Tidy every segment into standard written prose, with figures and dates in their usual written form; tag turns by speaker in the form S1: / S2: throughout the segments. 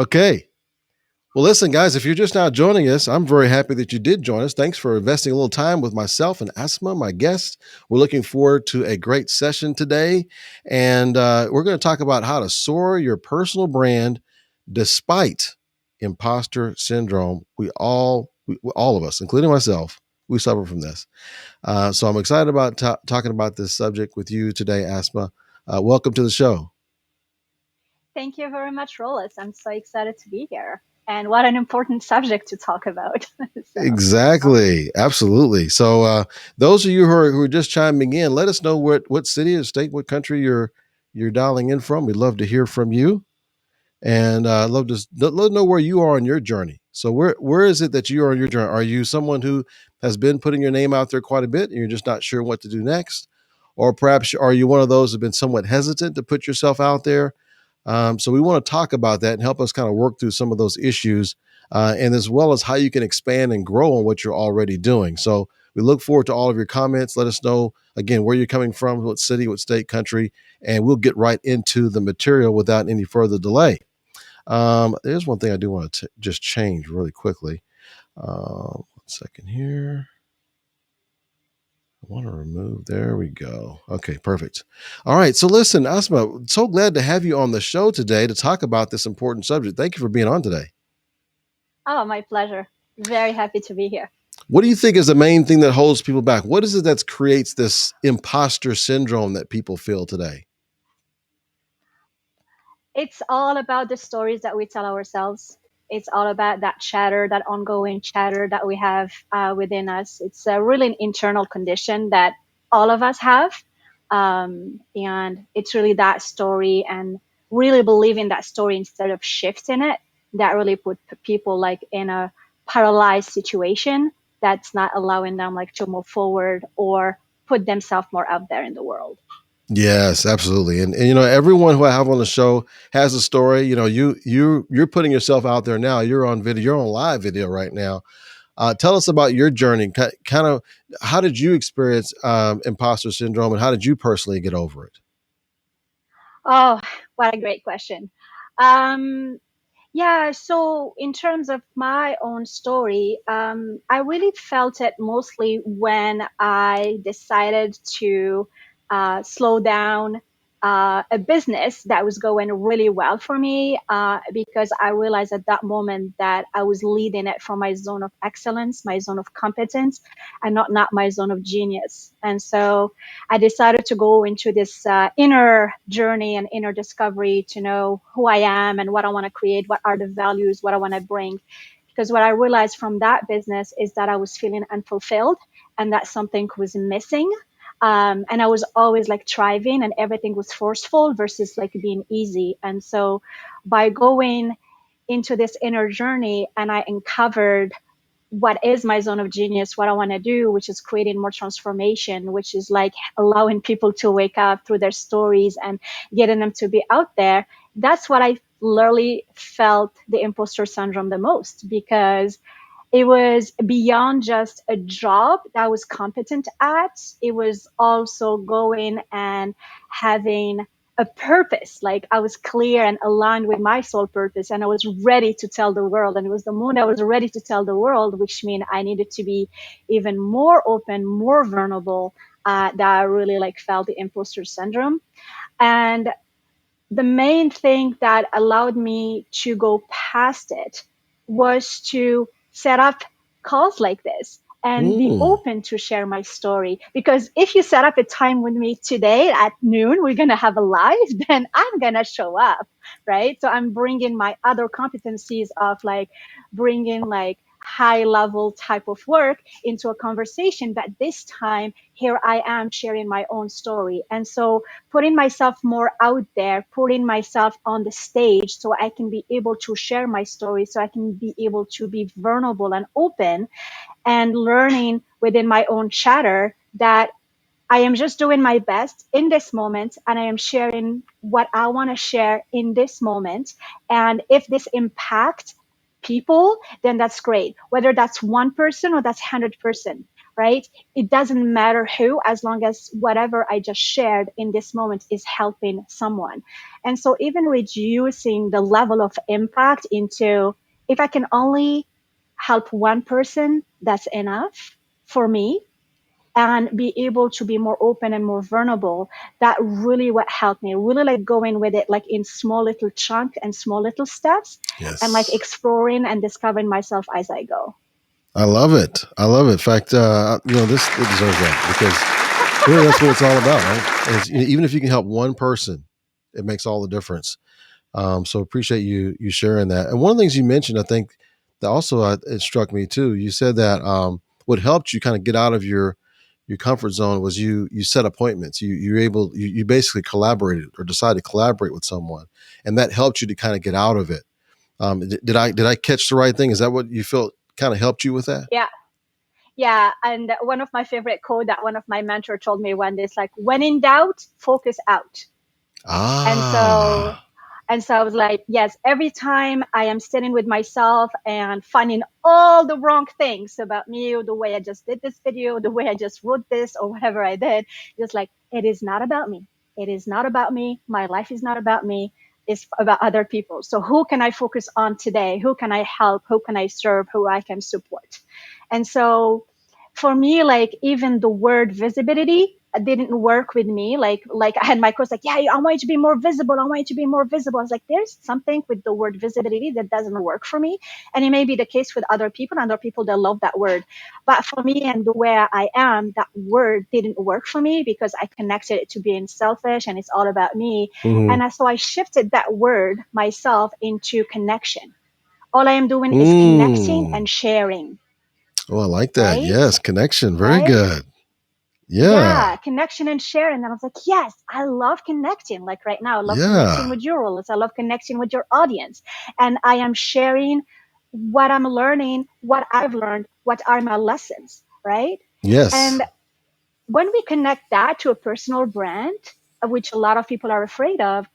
S1: Okay. Well, listen, guys, if you're just now joining us, I'm very happy that you did join us. Thanks for investing a little time with myself and Asma, my guest. We're looking forward to a great session today. And we're going to talk about how to soar your personal brand despite imposter syndrome. All of us, including myself, we suffer from this. So I'm excited about talking about this subject with you today, Asma. Welcome to the show.
S2: Thank you very much, Rollis. I'm so excited to be here. And what an important subject to talk about.
S1: Exactly. Absolutely. So, those of you who are just chiming in, let us know what city or state, what country you're dialing in from. We'd love to hear from you, and love to let know where you are on your journey. So, where is it that you are on your journey? Are you someone who has been putting your name out there quite a bit, and you're just not sure what to do next, or perhaps are you one of those who've been somewhat hesitant to put yourself out there? So we want to talk about that and help us kind of work through some of those issues, and as well as how you can expand and grow on what you're already doing. So we look forward to all of your comments. Let us know again where you're coming from, what city, what state, country, and we'll get right into the material without any further delay. There's one thing I do want to just change really quickly. 1 second here. I want to remove. There we go. Okay, perfect. All right. So listen, Asma, so glad to have you on the show today to talk about this important subject. Thank you for being on today.
S2: Oh, my pleasure. Very happy to be here.
S1: What do you think is the main thing that holds people back? What is it that creates this imposter syndrome that people feel today?
S2: It's all about the stories that we tell ourselves. It's all about that chatter, that ongoing chatter that we have within us. It's really an internal condition that all of us have. And it's really that story and really believing that story instead of shifting it that really put people like in a paralyzed situation that's not allowing them like to move forward or put themselves more out there in the world.
S1: Yes, absolutely. And everyone who I have on the show has a story. You're putting yourself out there now. You're on video. You're on live video right now. Tell us about your journey. Kind of, how did you experience imposter syndrome, and how did you personally get over it?
S2: Oh, what a great question. Um, yeah, so in terms of my own story, I really felt it mostly when I decided to slow down a business that was going really well for me because I realized at that moment that I was leading it from my zone of excellence, my zone of competence, and not my zone of genius. And so I decided to go into this inner journey and inner discovery to know who I am and what I want to create, what are the values, what I want to bring. Because what I realized from that business is that I was feeling unfulfilled and that something was missing. And I was always like thriving and everything was forceful versus like being easy. And so by going into this inner journey and I uncovered what is my zone of genius, what I want to do, which is creating more transformation, which is like allowing people to wake up through their stories and getting them to be out there. That's what I literally felt the imposter syndrome the most because it was beyond just a job that I was competent at. It was also going and having a purpose. Like I was clear and aligned with my soul purpose and I was ready to tell the world. And it was the moment I was ready to tell the world, which means I needed to be even more open, more vulnerable, that I really like felt the imposter syndrome. And the main thing that allowed me to go past it was to set up calls like this and be
S1: Mm.
S2: open to share my story. Because if you set up a time with me today at noon, we're going to have a live, then I'm going to show up, right? So I'm bringing my other competencies of like bringing like high level type of work into a conversation. But this time, here I am sharing my own story. And so putting myself more out there, putting myself on the stage so I can be able to share my story, so I can be able to be vulnerable and open and learning within my own chatter that I am just doing my best in this moment and I am sharing what I want to share in this moment. And if this impacts people, then that's great. Whether that's one person or that's 100%, right? It doesn't matter who, as long as whatever I just shared in this moment is helping someone. And so even reducing the level of impact into, if I can only help one person, that's enough for me, and be able to be more open and more vulnerable. That really what helped me, really like going with it, like in small little chunks and small little steps, and like
S1: Yes.
S2: exploring and discovering myself as I go.
S1: I love it. I love it. In fact, this it deserves that because really that's what it's all about, right? Even if you can help one person, it makes all the difference. So appreciate you sharing that. And one of the things you mentioned, I think that also it struck me too. You said that what helped you kind of get out of your comfort zone was you set appointments. You basically collaborated or decided to collaborate with someone, and that helped you to kind of get out of it. Did I catch the right thing? Is that what you felt kind of helped you with that?
S2: Yeah. Yeah. And one of my favorite quote that one of my mentor told me one day is like, when in doubt, focus out. And so
S1: Ah.
S2: And so I was like, yes, every time I am sitting with myself and finding all the wrong things about me, or the way I just did this video, the way I just wrote this, or whatever I did, just like, it is not about me. It is not about me. My life is not about me. It's about other people. So who can I focus on today? Who can I help? Who can I serve? Who I can support? And so for me, like even the word visibility didn't work with me. Like I had my coach like, yeah, I want you to be more visible. I want you to be more visible. I was like, there's something with the word visibility that doesn't work for me. And it may be the case with other people, and other people that love that word. But for me and the way I am, that word didn't work for me because I connected it to being selfish and it's all about me.
S1: Mm-hmm.
S2: And so I shifted that word myself into connection. All I am doing is connecting
S1: Mm.
S2: and sharing,
S1: Oh, I like that.
S2: right?
S1: Yes, connection. Very
S2: Right?
S1: good. Yeah.
S2: Yeah, connection and sharing. And I was like, yes, I love connecting. Like right now, I love connecting
S1: Yeah.
S2: with your rollers. I love connecting with your audience. And I am sharing what I'm learning, what I've learned, what are my lessons, right?
S1: Yes.
S2: And when we connect that to a personal brand, which a lot of people are afraid of,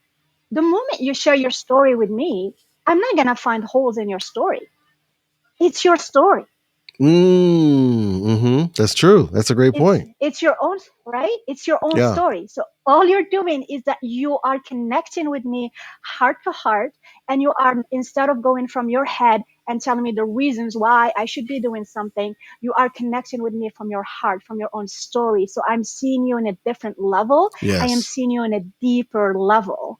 S2: the moment you share your story with me, I'm not going to find holes in your story. It's your story.
S1: Mm-hmm. That's true. That's a great point.
S2: It's your own, right? It's your own
S1: Yeah.
S2: story. So all you're doing is that you are connecting with me heart to heart, and you are, instead of going from your head and telling me the reasons why I should be doing something, you are connecting with me from your heart, from your own story. So I'm seeing you in a different level. I am
S1: Yes.
S2: seeing you in a deeper level.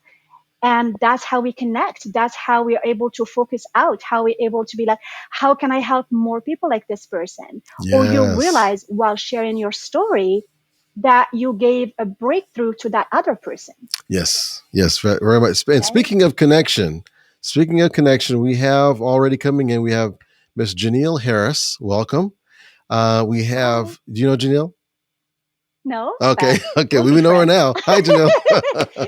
S2: And that's how we connect. That's how we are able to focus out, how we're able to be like, how can I help more people like this person? Or you
S1: Yes.
S2: realize while sharing your story that you gave a breakthrough to that other person,
S1: Yes. Yes. Very much. And
S2: right?
S1: speaking of connection, we have already coming in. We have Miss Janelle Harris. Welcome. We
S2: Hi.
S1: have. Do you know Janelle?
S2: No,
S1: Okay.
S2: but
S1: Okay.
S2: we'll
S1: We
S2: be
S1: know her
S2: friends.
S1: now. Hi, Janelle.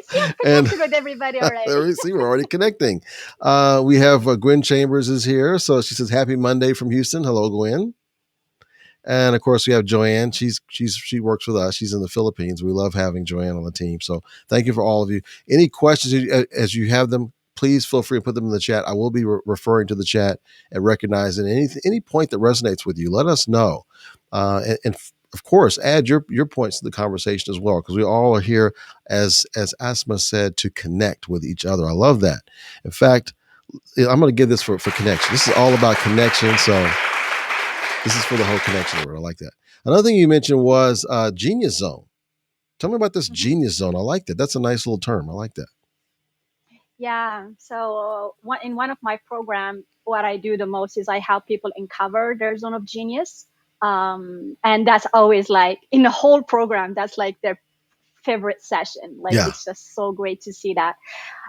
S2: See, I'm
S1: And
S2: connected with everybody
S1: there
S2: already.
S1: we see, we're already connecting. We have Gwen Chambers is here. So she says, Happy Monday from Houston. Hello, Gwen. And of course, we have Joanne. She works with us. She's in the Philippines. We love having Joanne on the team. So thank you for all of you. Any questions as you have them, please feel free to put them in the chat. I will be referring to the chat and recognizing any point that resonates with you. Let us know, of course, add your points to the conversation as well, because we all are here, as Asma said, to connect with each other. I love that. In fact, I'm going to give this for connection. This is all about connection. So this is for the whole connection word. I like that. Another thing you mentioned was Genius Zone. Tell me about this
S2: Mhm.
S1: Genius Zone. I like that. That's a nice little term. I like that.
S2: Yeah. So in one of my program, what I do the most is I help people uncover their zone of genius. And that's always like in the whole program, that's like their favorite session. Like
S1: Yeah.
S2: it's just so great to see that.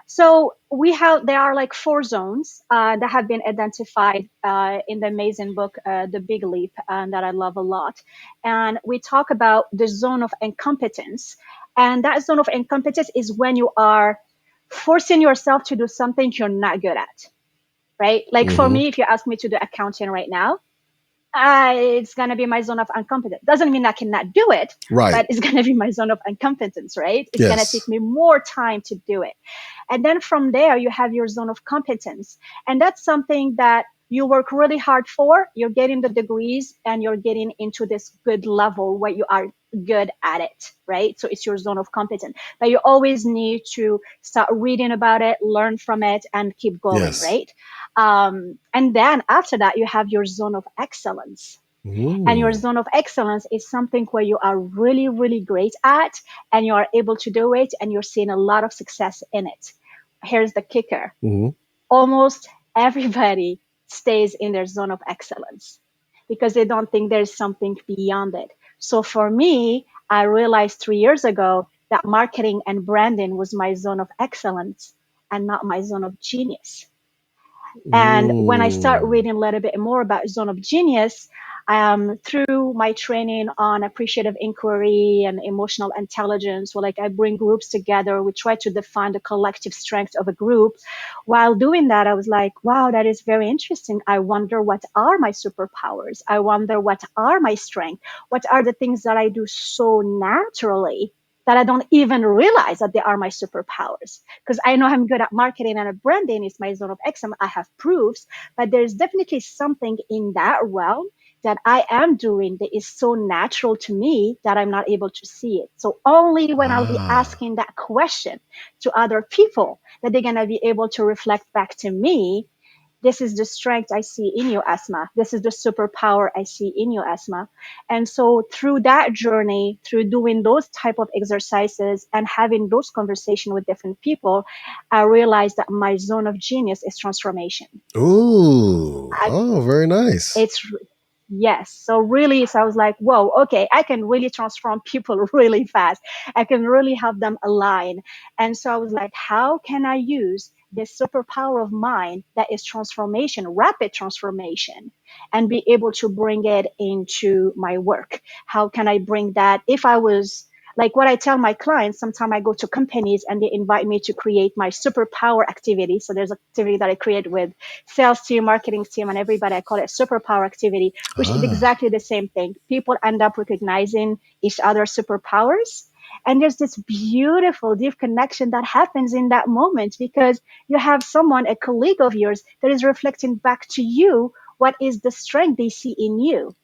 S2: So there are like 4 zones that have been identified in the amazing book, The Big Leap, that I love a lot. And we talk about the zone of incompetence. And that zone of incompetence is when you are forcing yourself to do something you're not good at, right? Like for
S1: Mm-hmm.
S2: me, if you ask me to do accounting right now, it's going to be my zone of incompetence. Doesn't mean I cannot do it,
S1: Right.
S2: but it's going to be my zone of incompetence, right? It's going to take
S1: Yes.
S2: me more time to do it. And then from there, you have your zone of competence. And that's something that you work really hard for, you're getting the degrees and you're getting into this good level where you are good at it, right? So it's your zone of competence. But you always need to start reading about it, learn from it, and keep going,
S1: Yes.
S2: right? And then after that, you have your zone of excellence. And your
S1: Ooh.
S2: zone of excellence is something where you are really, really great at and you are able to do it and you're seeing a lot of success in it. Here's the kicker:
S1: Mm-hmm.
S2: almost everybody stays in their zone of excellence because they don't think there's something beyond it. So for me, I realized 3 years ago that marketing and branding was my zone of excellence and not my zone of genius. And when I start
S1: Mm.
S2: reading a little bit more about Zone of Genius, through my training on appreciative inquiry and emotional intelligence, where like I bring groups together, we try to define the collective strength of a group. While doing that, I was like, wow, that is very interesting. I wonder what are my superpowers? I wonder what are my strengths? What are the things that I do so naturally that I don't even realize that they are my superpowers? Because I know I'm good at marketing and at branding is my zone of excellence. I have proofs, but there's definitely something in that realm that I am doing that is so natural to me that I'm not able to see it. So only when I'll be
S1: Ah.
S2: asking that question to other people that they're going to be able to reflect back to me, this is the strength I see in you, Asma. This is the superpower I see in you, Asma. And so through that journey, through doing those type of exercises and having those conversations with different people, I realized that my zone of genius is transformation.
S1: Ooh.
S2: I,
S1: Oh, very nice.
S2: it's Yes. So really, so I was like, whoa, okay, I can really transform people really fast. I can really help them align. And so I was like, how can I use this superpower of mine that is transformation, rapid transformation, and be able to bring it into my work? How can I bring that? If I was like what I tell my clients, sometimes I go to companies and they invite me to create my superpower activity. So there's an activity that I create with sales team, marketing team, and everybody. I call it superpower activity, which is
S1: Ah.
S2: exactly the same thing. People end up recognizing each other's superpowers. And there's this beautiful, deep connection that happens in that moment because you have someone, a colleague of yours, that is reflecting back to you what is the strength they see in you.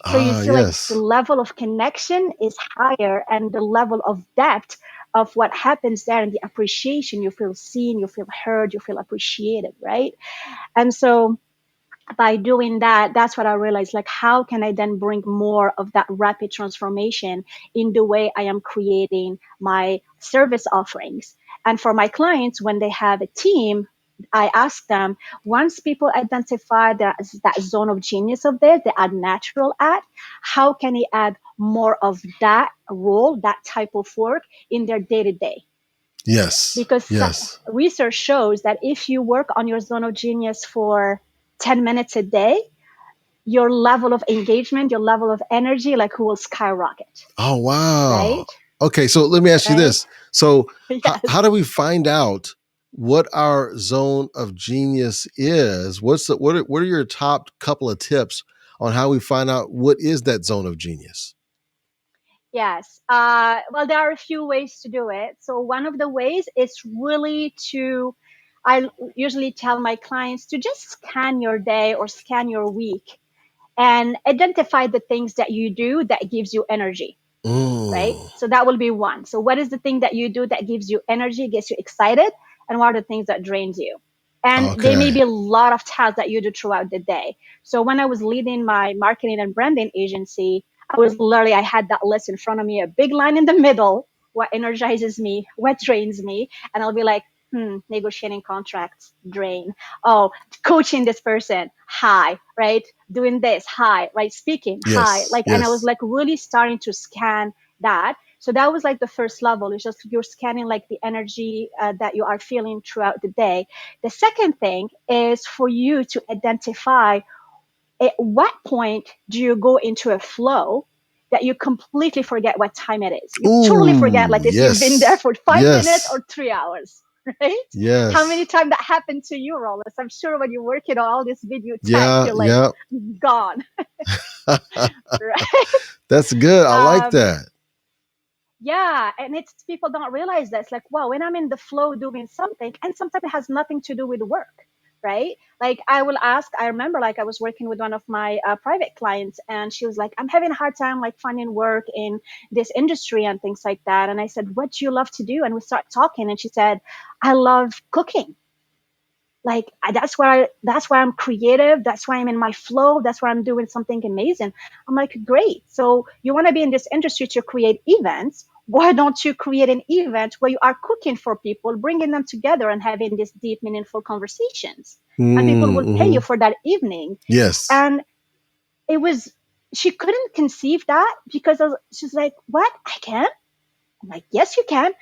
S2: So you
S1: Ah,
S2: see, like the
S1: yes.
S2: level of connection is higher and the level of depth of what happens there and the appreciation, you feel seen, you feel heard, you feel appreciated, right? And so by doing that, that's what I realized. Like, how can I then bring more of that rapid transformation in the way I am creating my service offerings? And for my clients, when they have a team, I ask them, once people identify that zone of genius of theirs, they are natural at, how can they add more of that role, that type of work in their day to day?
S1: Yes.
S2: Because
S1: Yes.
S2: research shows that if you work on your zone of genius for 10 minutes a day, your level of engagement, your level of energy, like will skyrocket,
S1: Oh, wow.
S2: right?
S1: Okay, so let me ask you
S2: Right?
S1: this. So, how
S2: Yes.
S1: do we find out what our zone of genius is? What are your top couple of tips on how we find out what is that zone of genius?
S2: Yes. Well, there are a few ways to do it. So one of the ways is really I usually tell my clients to just scan your day or scan your week and identify the things that you do that gives you energy, right?
S1: Mm,
S2: So that will be one. So what is the thing that you do that gives you energy, gets you excited, and what are the things that drains you? And there may
S1: okay.
S2: be a lot of tasks that you do throughout the day. So when I was leading my marketing and branding agency, I had that list in front of me, a big line in the middle, what energizes me, what drains me. And I'll be like, negotiating contracts, drain. Oh, coaching this person, high, right? Doing this, high, right? Speaking, high.
S1: Yes.
S2: Like, and I was
S1: Yes.
S2: like really starting to scan that. So that was like the first level. It's just you're scanning like the energy that you are feeling throughout the day. The second thing is for you to identify at what point do you go into a flow that you completely forget what time it is. You totally forget,
S1: Ooh,
S2: like if you've been there
S1: yes.
S2: for 5 minutes
S1: Yes.
S2: or 3 hours, right? How many
S1: Yes.
S2: times that happened to you, Rollis? I'm sure when you're working on all this video tech,
S1: Yeah,
S2: you're like
S1: yeah.
S2: gone, right?
S1: That's good. I like
S2: Um,
S1: that.
S2: yeah, and it's people don't realize that. It's like, wow, when I'm in the flow doing something, and sometimes it has nothing to do with work. right? Like I will ask, I remember like I was working with one of my private clients, and she was like, I'm having a hard time like finding work in this industry and things like that. And I said, what do you love to do? And we start talking, and she said, I love cooking. Like that's why I'm creative. That's why I'm in my flow. That's why I'm doing something amazing. I'm like, great. So you want to be in this industry to create events. Why don't you create an event where you are cooking for people, bringing them together and having these deep, meaningful conversations? And people will pay you
S1: Mm-hmm.
S2: for that evening.
S1: Yes.
S2: And it was, she couldn't conceive that because she's like, what? I can? I'm like, yes, you can.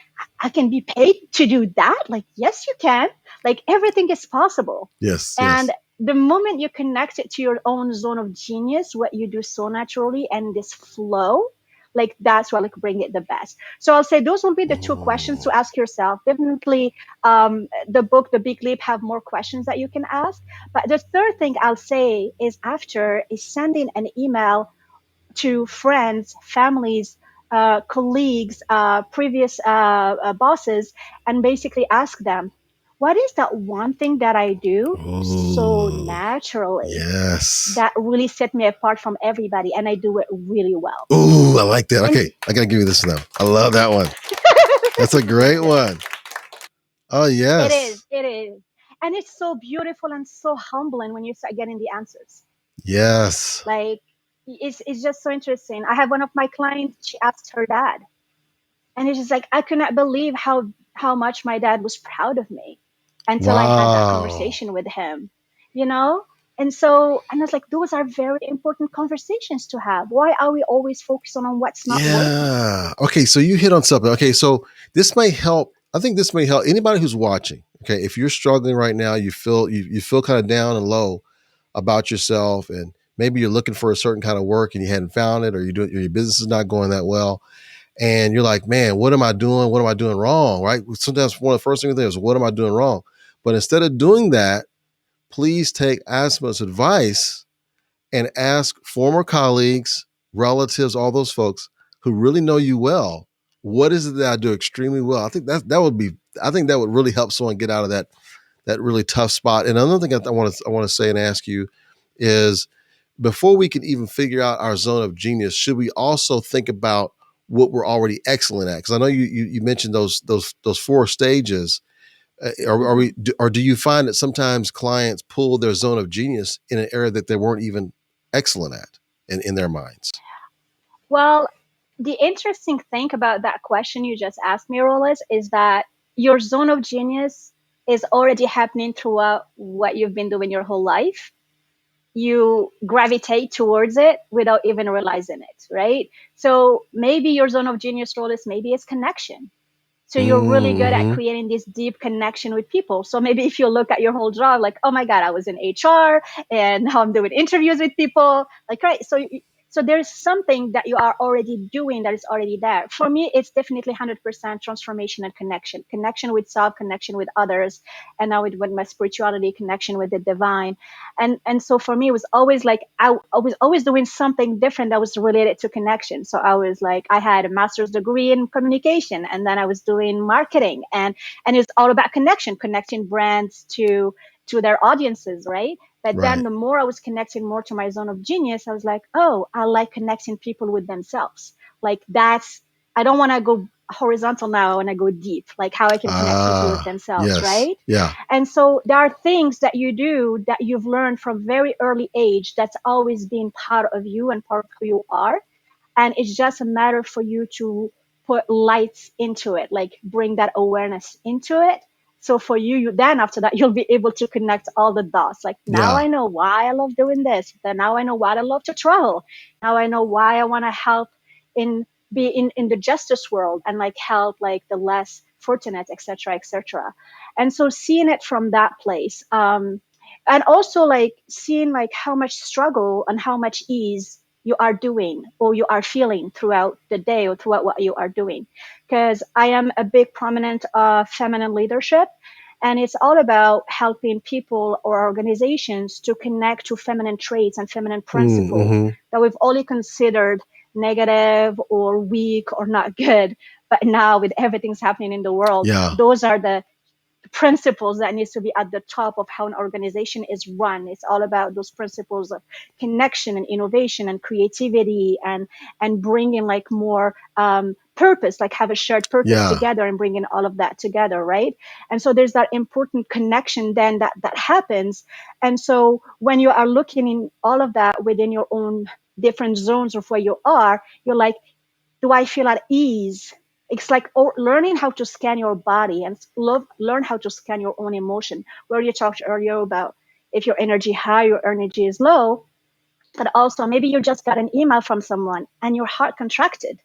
S2: I can be paid to do that. Like, yes, you can. Like, everything is possible.
S1: Yes.
S2: And
S1: Yes.
S2: the moment you connect it to your own zone of genius, what you do so naturally and this flow, like that's what like bring it the best. So I'll say those will be the two questions to
S1: Oh.
S2: ask yourself. Definitely, the book, The Big Leap, have more questions that you can ask. But the third thing I'll say is after is sending an email to friends, families, colleagues, previous bosses, and basically ask them, what is that one thing that I do so
S1: Oh.
S2: naturally
S1: Yes.
S2: that really set me apart from everybody, and I do it really well?
S1: Ooh, I like that.
S2: And
S1: Okay, I gotta give you this now. I love that one. That's a great one. Oh
S2: it
S1: yes.
S2: is, it is. And it's so beautiful and so humbling when you start getting the answers.
S1: Yes.
S2: Like, it's just so interesting. I have one of my clients, she asked her dad, and it's just like I could not believe how much my dad was proud of me until I had that
S1: Wow.
S2: conversation with him, you know. And so, and I was like, those are very important conversations to have. Why are we always focusing on what's not working?
S1: Yeah. Okay, so you hit on something. Okay, so this may help. I think this may help anybody who's watching. Okay, if you're struggling right now, you feel kind of down and low about yourself, and maybe you're looking for a certain kind of work and you hadn't found it, or your business is not going that well, and you're like, man, what am I doing? What am I doing wrong? Right? Sometimes one of the first things is, what am I doing wrong? But instead of doing that, please take Asma's advice and ask former colleagues, relatives, all those folks who really know you well, what is it that I do extremely well? I think that would be, I think that would really help someone get out of that really tough spot. And another thing I want to say and ask you is, before we can even figure out our zone of genius, should we also think about what we're already excellent at? Because I know you mentioned those four stages. Are
S2: Hmm.
S1: we or do you find that sometimes clients pull their zone of genius in an area that they weren't even excellent at in their minds?
S2: Well, the interesting thing about that question you just asked me, Rollis, is that your zone of genius is already happening throughout what you've been doing your whole life. You gravitate towards it without even realizing it, right? So maybe your zone of genius, role is maybe it's connection. So you're really good at
S1: Mm-hmm.
S2: creating this deep connection with people. So maybe if you look at your whole job, like, oh my God, I was in HR and now I'm doing interviews with people. Like, right. So there's something that you are already doing that is already there. For me, it's definitely 100% transformation and connection with self, connection with others. And now with my spirituality, connection with the divine. And so for me, it was always like, I was always doing something different that was related to connection. So I was like, I had a master's degree in communication, and then I was doing marketing, and it's all about connection, connecting brands to their audiences, right? But then
S1: Right.
S2: the more I was connecting more to my zone of genius, I was like, oh, I like connecting people with themselves. Like that's, I don't want to go horizontal now. I want to go deep, like how I can connect people with
S1: Ah,
S2: themselves,
S1: yes.
S2: right?
S1: Yeah.
S2: And so there are things that you do that you've learned from very early age that's always been part of you and part of who you are. And it's just a matter for you to put lights into it, like bring that awareness into it. So for you, then after that, you'll be able to connect all the dots. Like now
S1: Yeah.
S2: I know why I love doing this. Then now I know why I love to travel. Now I know why I want to help in be in the justice world and like help like the less fortunate, etc., etc. And so seeing it from that place, and also like seeing like how much struggle and how much ease you are doing or you are feeling throughout the day or throughout what you are doing. Because I am a big prominent of feminine leadership, and it's all about helping people or organizations to connect to feminine traits and feminine principles
S1: Mm-hmm.
S2: that we've only considered negative or weak or not good. But now with everything's happening in the world,
S1: Yeah.
S2: those are the principles that needs to be at the top of how an organization is run. It's all about those principles of connection and innovation and creativity, and bringing like more purpose, like have a shared purpose
S1: Yeah.
S2: together and bringing all of that together, right? And so there's that important connection then that happens. And so when you are looking in all of that within your own different zones of where you are, you're like, do I feel at ease? It's like learning how to scan your body and learn how to scan your own emotion. Where you talked earlier about if your energy high, your energy is low, but also maybe you just got an email from someone and your heart contracted.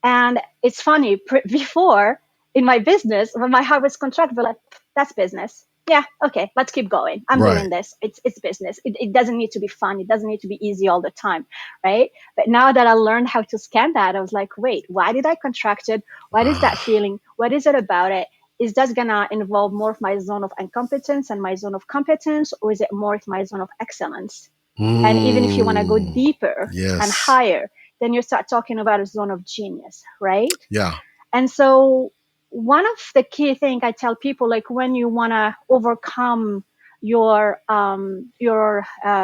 S2: And it's funny, before in my business, when my heart was contracted, we're like, that's business. Yeah, okay, let's keep going. I'm
S1: Right.
S2: doing this. It's business. It doesn't need to be fun. It doesn't need to be easy all the time, right? But now that I learned how to scan that, I was like, wait, why did I contract it? What is that feeling? What is it about it? Is that gonna involve more of my zone of incompetence and my zone of competence, or is it more of my zone of excellence? And even if you want to go deeper and
S1: Yes.
S2: higher, then you start talking about a zone of genius, right?
S1: Yeah.
S2: And so one of the key things I tell people, like when you want to overcome your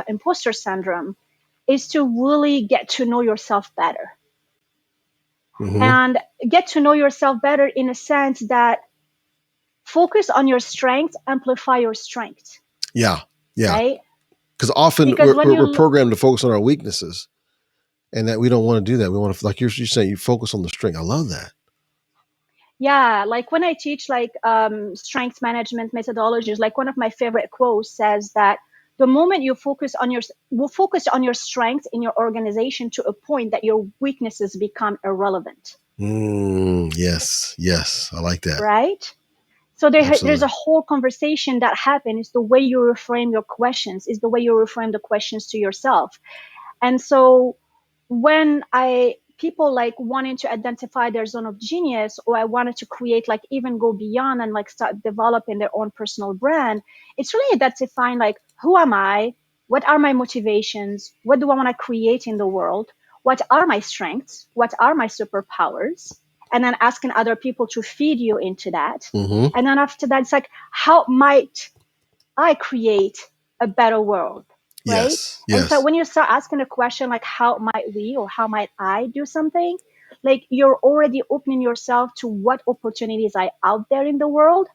S2: imposter syndrome, is to really get to know yourself better. And get to know yourself better in a sense that focus on your strengths, amplify your strengths.
S1: Yeah. Yeah.
S2: Right?
S1: Because often
S2: Because when
S1: we're
S2: you
S1: programmed to focus on our weaknesses, and that we don't want to do that. We want to, like you're saying, you focus on the strength. I love that.
S2: Yeah, like when I teach like strength management methodologies, like one of my favorite quotes says that the moment you will focus on your strengths in your organization to a point that your weaknesses become irrelevant.
S1: Yes. Yes. I like that.
S2: Right? So there's
S1: Absolutely.
S2: a whole conversation that happens. It's the way you reframe your questions, is the way you reframe the questions to yourself. And so when people like wanting to identify their zone of genius, or I wanted to create, like even go beyond and like start developing their own personal brand, it's really identifying like, who am I? What are my motivations? What do I want to create in the world? What are my strengths? What are my superpowers? And then asking other people to feed you into that. And then after that, it's like, how might I create a better world, right?
S1: Yes.
S2: And so
S1: Yes.
S2: when you start asking a question like, how might we, or how might I do something, like you're already opening yourself to what opportunities are out there in the world,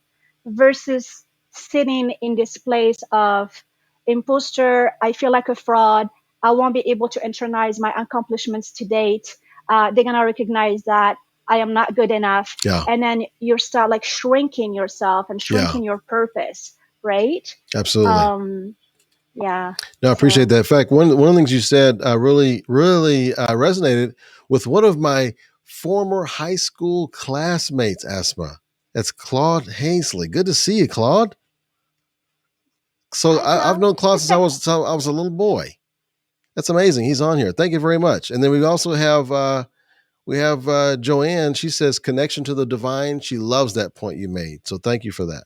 S2: versus sitting in this place of imposter. I feel like a fraud. I won't be able to internalize my accomplishments to date. They're going to recognize that I am not good enough.
S1: Yeah.
S2: And then you start like shrinking yourself and
S1: Yeah.
S2: shrinking your purpose, right?
S1: Absolutely.
S2: Yeah.
S1: No, I appreciate
S2: So
S1: that. In fact, one of the things you said really resonated with one of my former high school classmates, Asma. That's Claude Hazley. Good to see you, Claude. So
S2: hi,
S1: I've
S2: Cloud.
S1: known Claude since I was a little boy. That's amazing. He's on here. Thank you very much. And then we also have Joanne. She says connection to the divine. She loves that point you made. So thank you for that.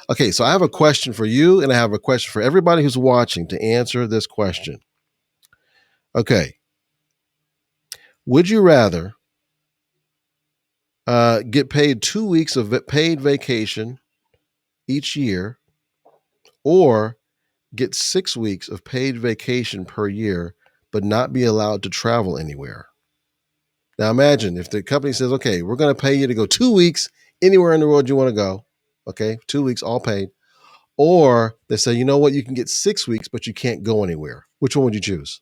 S1: Okay, so I have a question for you, and I have a question for everybody who's watching to answer this question. Okay, would you rather get paid 2 weeks of paid vacation each year, or get 6 weeks of paid vacation per year, but not be allowed to travel anywhere? Now imagine if the company says, okay, we're going to pay you to go 2 weeks anywhere in the world you want to go. Okay, 2 weeks all paid. Or they say, you know what, you can get 6 weeks, but you can't go anywhere. Which one would you choose?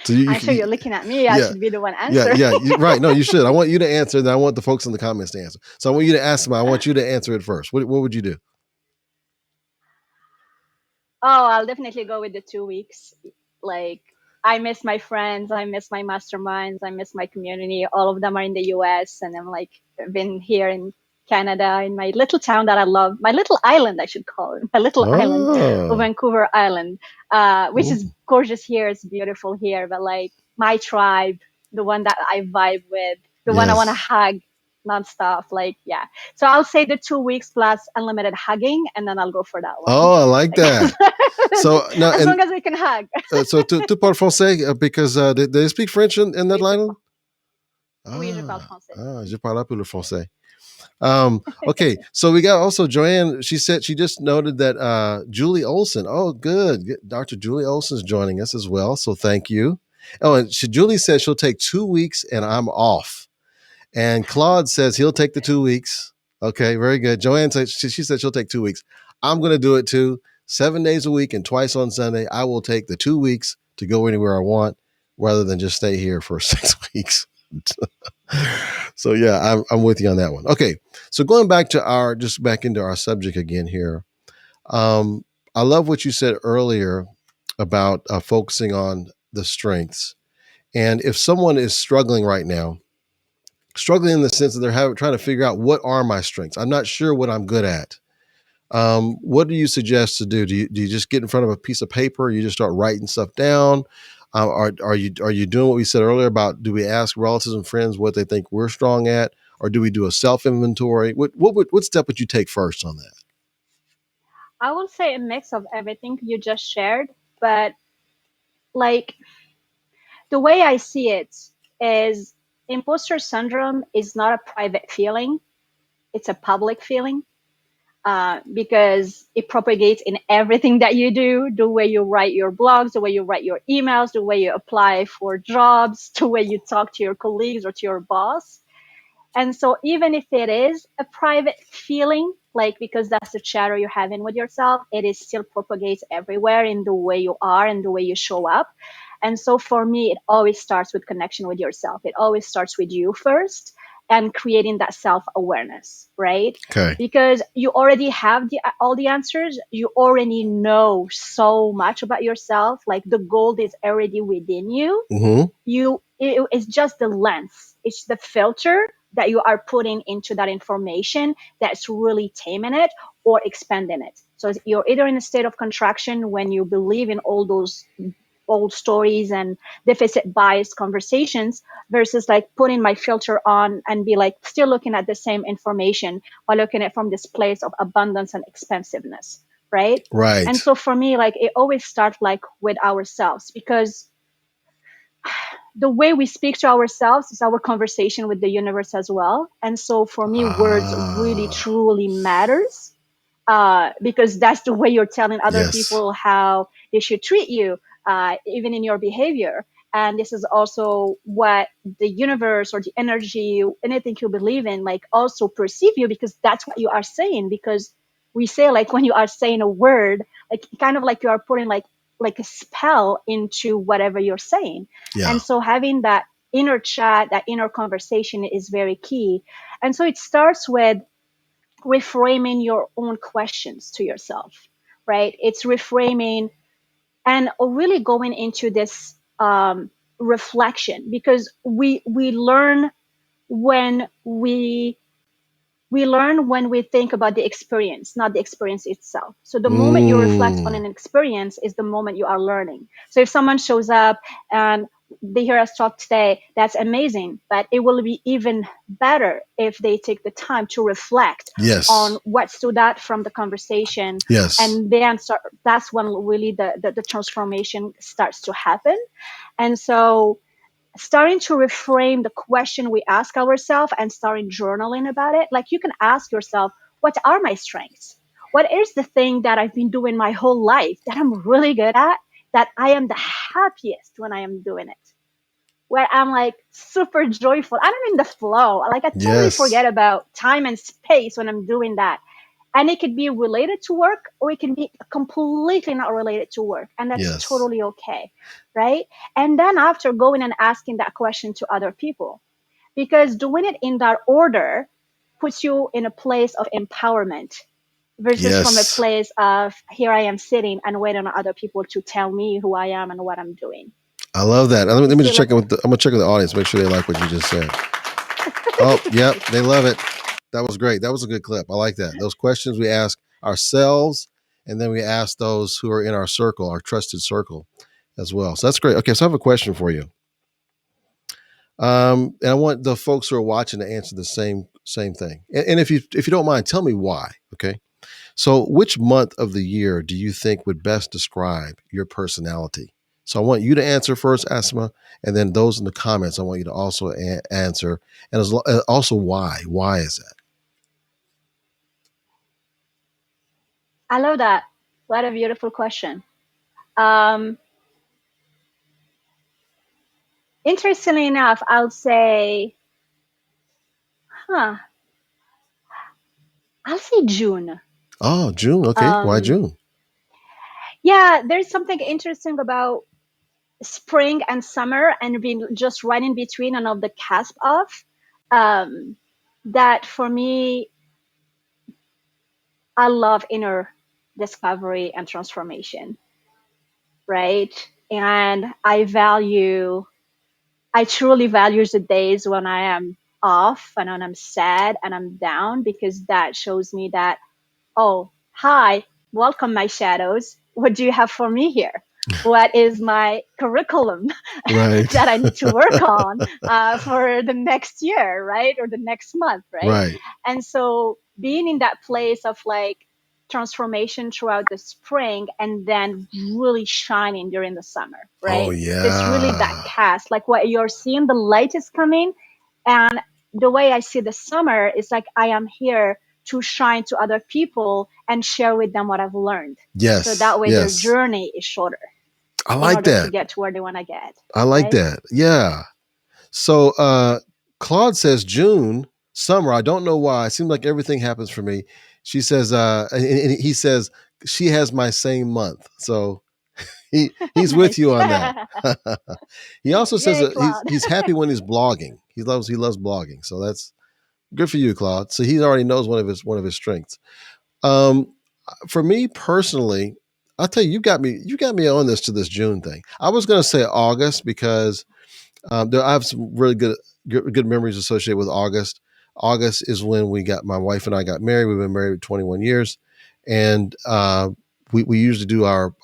S1: So
S2: I'm sure you're looking at me. I
S1: yeah,
S2: should be the one
S1: yeah,
S2: answer.
S1: yeah. Right. No, you should. I want you to answer. Then I want the folks in the comments to answer. So I want you to ask them. I want you to answer it first. What would you do?
S2: Oh, I'll definitely go with the 2 weeks. Like, I miss my friends, I miss my masterminds, I miss my community. All of them are in the US, and I'm like, been here in Canada, in my little town that I love, my little island, I should call it, my little island of
S1: Oh,
S2: Vancouver Island, which
S1: ooh,
S2: is gorgeous here. It's beautiful here, but like my tribe, the one that I vibe with, the one I want to
S1: yes.
S2: hug nonstop. Like, yeah. So I'll say the 2 weeks plus unlimited hugging, and then I'll go for that one.
S1: Oh, I like
S2: Like,
S1: that. So now,
S2: as
S1: and
S2: long as we can hug.
S1: so tu parles français because they speak French in that island.
S2: Oui, je parle
S1: Ah,
S2: français.
S1: je parle un peu le français. Okay, so we got also Joanne. She said she just noted that Julie Olson. Oh, good. Dr. Julie Olson's joining us as well. So thank you. Oh, and Julie says she'll take 2 weeks and I'm off. And Claude says he'll take the 2 weeks. Okay, very good. Joanne said she said she'll take 2 weeks. I'm going to do it too. 7 days a week and twice on Sunday. I will take the 2 weeks to go anywhere I want rather than just stay here for 6 weeks. So yeah, I'm with you on that one. Okay, so going back to our just back into our subject again here. Um, I love what you said earlier about focusing on the strengths, and if someone is struggling right now, struggling in the sense that trying to figure out what are my strengths. I'm not sure what I'm good at. What do you suggest to do? Do you just get in front of a piece of paper? Or you just start writing stuff down? Are you doing what we said earlier about do we ask relatives and friends what they think we're strong at, or do we do a self inventory? What step would you take first on that?
S2: I will say a mix of everything you just shared, but like the way I see it is imposter syndrome is not a private feeling, it's a public feeling. Because it propagates in everything that you do, the way you write your blogs, the way you write your emails, the way you apply for jobs, the way you talk to your colleagues or to your boss. And so even if it is a private feeling, like because that's the chatter you're having with yourself, it is still propagates everywhere in the way you are and the way you show up. And so for me, it always starts with connection with yourself. It always starts with you first and creating that self awareness, right?
S1: Okay.
S2: Because you already have all the answers. You already know so much about yourself. Like the gold is already within you.
S1: Mm-hmm.
S2: It's just the lens, it's the filter that you are putting into that information that's really taming it or expanding it. So you're either in a state of contraction when you believe in all those old stories and deficit bias conversations versus like putting my filter on and be like still looking at the same information while looking at it from this place of abundance and expansiveness, right? And
S1: Right.
S2: so for me, like it always starts like with ourselves, because the way we speak to ourselves is our conversation with the universe as well. And so for me, words really
S1: Ah.
S2: truly matters, because that's the way you're telling other
S1: Yes.
S2: people how they should treat you, even in your behavior. And this is also what the universe or the energy, anything you believe in, like also perceive you, because that's what you are saying. Because we say like when you are saying a word, like kind of like you are putting like a spell into whatever you're saying.
S1: Yeah.
S2: And so having that inner chat, that inner conversation is very key. And so it starts with reframing your own questions to yourself, right? It's reframing and really going into this reflection, because we learn when we think about the experience, not the experience itself. So the moment you reflect on
S1: Mm.
S2: an experience is the moment you are learning. So if someone shows up and they hear us talk today, that's amazing. But it will be even better if they take the time to reflect on
S1: Yes.
S2: what stood out from the conversation.
S1: Yes.
S2: And then that's when really the transformation starts to happen. And so starting to reframe the question we ask ourselves and starting journaling about it. Like you can ask yourself, what are my strengths? What is the thing that I've been doing my whole life that I'm really good at, that I am the happiest when I am doing it? Where I'm like super joyful. I'm in the flow. Like I totally
S1: Yes.
S2: forget about time and space when I'm doing that. And it could be related to work or it can be completely not related to work. And that's
S1: Yes.
S2: totally okay. Right. And then after going and asking that question to other people, because doing it in that order puts you in a place of empowerment versus from a
S1: Yes.
S2: place of here I am sitting and waiting on other people to tell me who I am and what I'm doing.
S1: I love that. Let
S2: You
S1: me
S2: see,
S1: just check
S2: like,
S1: in with I'm gonna check with the audience, make sure they like what you just said. Oh, yep, they love it. That was great. That was a good clip. I like that. Those questions we ask ourselves, and then we ask those who are in our circle, our trusted circle, as well. So that's great. Okay, so I have a question for you. And I want the folks who are watching to answer the same thing. And if you don't mind, tell me why. Okay. So, which month of the year do you think would best describe your personality? So I want you to answer first, Asma, and then those in the comments, I want you to also answer. And also, why? Why is that?
S2: I love that. What a beautiful question. Um, Interestingly enough, I'll say, huh, I'll say June.
S1: Oh, June. Okay. Why
S2: Um,
S1: June?
S2: yeah, there's something interesting about spring and summer and being just right in between and of the cusp of um, that for me, I love inner discovery and transformation, right? And I truly value the days when I am off and when I'm sad and I'm down because that shows me that, oh, hi, welcome, my shadows. What do you have for me here? What is my curriculum
S1: Right.
S2: that I need to work on for the next year, right? Or the next month, right?
S1: Right.
S2: And so being in that place of like transformation throughout the spring and then really shining during the summer,
S1: Oh
S2: right? So it's really that
S1: yeah.
S2: cast, like what you're seeing, the light is coming. And the way I see the summer is like I am here to shine to other people and share with them what I've learned. So
S1: Yes.
S2: that way their
S1: Yes.
S2: journey is shorter
S1: I
S2: in
S1: like
S2: order to
S1: that.
S2: get to where they want to get,
S1: I like
S2: right?
S1: that. Yeah. So Claude says June, summer. I don't know why. It seems like everything happens for me. She says, and he says she has my same month. So he's with
S2: Nice.
S1: you on that. He also says
S2: Yay,
S1: that
S2: Claude.
S1: he's happy when he's blogging. He loves blogging. So that's good for you, Claude. So he already knows one of his strengths. Um, for me personally, I'll tell you, you got me on this June thing. I was going to say August because I have some really good memories associated with August. August is when my wife and I got married. We've been married 21 years, and we usually do our